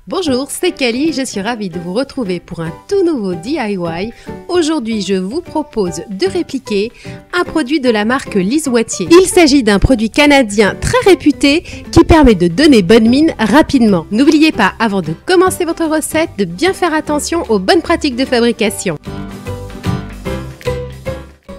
Bonjour, c'est Cali, je suis ravie de vous retrouver pour un tout nouveau DIY. Aujourd'hui, je vous propose de répliquer un produit de la marque Lise Wattier. Il s'agit d'un produit canadien très réputé qui permet de donner bonne mine rapidement. N'oubliez pas, avant de commencer votre recette, de bien faire attention aux bonnes pratiques de fabrication.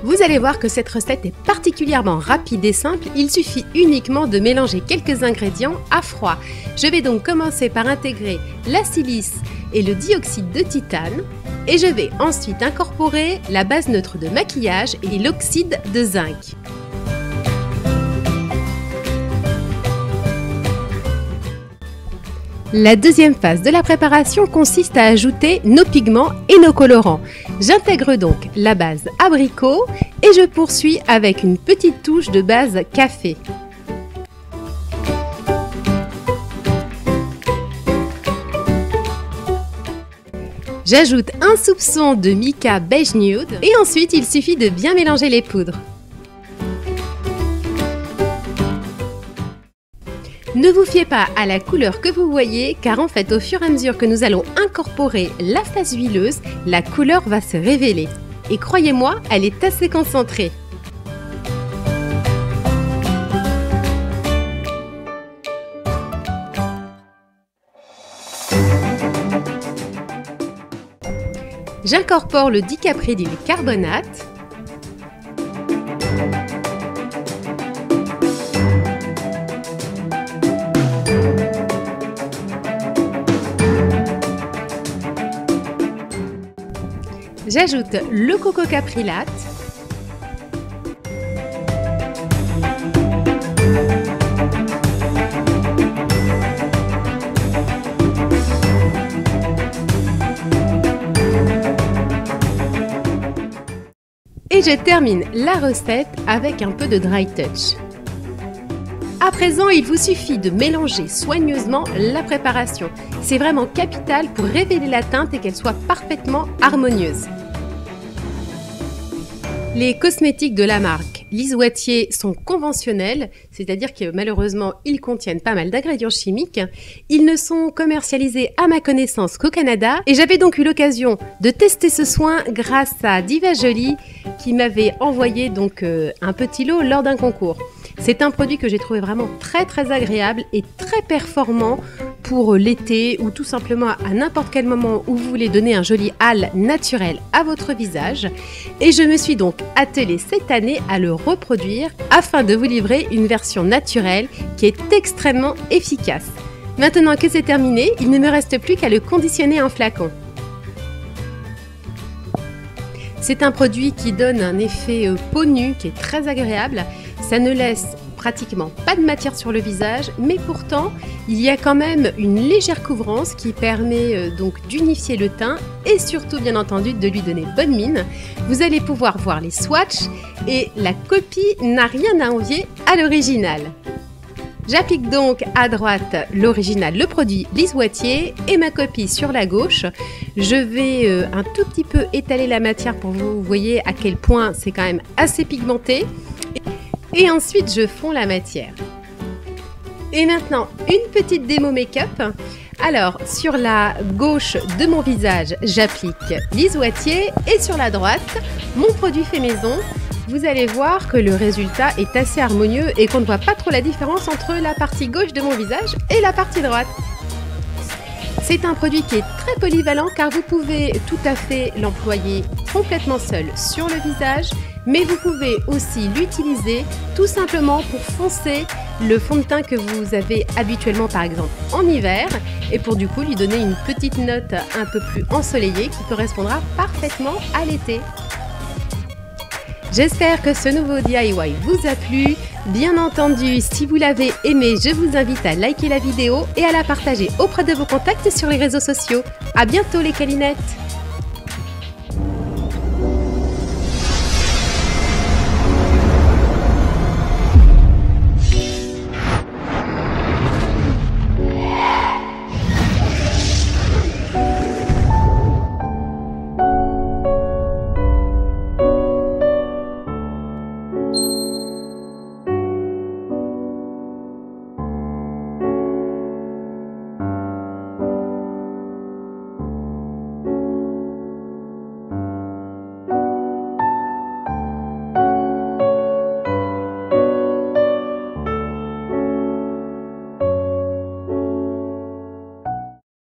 Vous allez voir que cette recette est particulièrement rapide et simple, il suffit uniquement de mélanger quelques ingrédients à froid. Je vais donc commencer par intégrer la silice et le dioxyde de titane et je vais ensuite incorporer la base neutre de maquillage et l'oxyde de zinc. La deuxième phase de la préparation consiste à ajouter nos pigments et nos colorants. J'intègre donc la base abricot et je poursuis avec une petite touche de base café. J'ajoute un soupçon de mica beige nude et ensuite il suffit de bien mélanger les poudres. Ne vous fiez pas à la couleur que vous voyez car en fait au fur et à mesure que nous allons incorporer la phase huileuse, la couleur va se révéler. Et croyez-moi, elle est assez concentrée. J'incorpore le dicapridyle carbonate. J'ajoute le coco caprilate. Et je termine la recette avec un peu de dry touch. À présent, il vous suffit de mélanger soigneusement la préparation. C'est vraiment capital pour révéler la teinte et qu'elle soit parfaitement harmonieuse. Les cosmétiques de la marque Lise Wattier sont conventionnels, c'est-à-dire que malheureusement, ils contiennent pas mal d'ingrédients chimiques. Ils ne sont commercialisés à ma connaissance qu'au Canada et j'avais donc eu l'occasion de tester ce soin grâce à Diva Jolie qui m'avait envoyé donc un petit lot lors d'un concours. C'est un produit que j'ai trouvé vraiment très agréable et très performant pour l'été ou tout simplement à n'importe quel moment où vous voulez donner un joli hâle naturel à votre visage. Et je me suis donc attelée cette année à le reproduire afin de vous livrer une version naturelle qui est extrêmement efficace. Maintenant que c'est terminé, il ne me reste plus qu'à le conditionner en flacon. C'est un produit qui donne un effet peau nue qui est très agréable. Ça ne laisse pratiquement pas de matière sur le visage, mais pourtant, il y a quand même une légère couvrance qui permet donc d'unifier le teint et surtout, bien entendu, de lui donner bonne mine. Vous allez pouvoir voir les swatchs et la copie n'a rien à envier à l'original. J'applique donc à droite l'original, le produit Lise Wattier et ma copie sur la gauche. Je vais un tout petit peu étaler la matière pour que vous voyez à quel point c'est quand même assez pigmenté. Et ensuite, je fonds la matière. Et maintenant, une petite démo make-up. Alors, sur la gauche de mon visage, j'applique Lise Wattier et sur la droite, mon produit fait maison. Vous allez voir que le résultat est assez harmonieux et qu'on ne voit pas trop la différence entre la partie gauche de mon visage et la partie droite. C'est un produit qui est très polyvalent car vous pouvez tout à fait l'employer complètement seul sur le visage, mais vous pouvez aussi l'utiliser tout simplement pour foncer le fond de teint que vous avez habituellement par exemple en hiver et pour du coup lui donner une petite note un peu plus ensoleillée qui correspondra parfaitement à l'été. J'espère que ce nouveau DIY vous a plu. Bien entendu, si vous l'avez aimé, je vous invite à liker la vidéo et à la partager auprès de vos contacts sur les réseaux sociaux. À bientôt les Calinettes!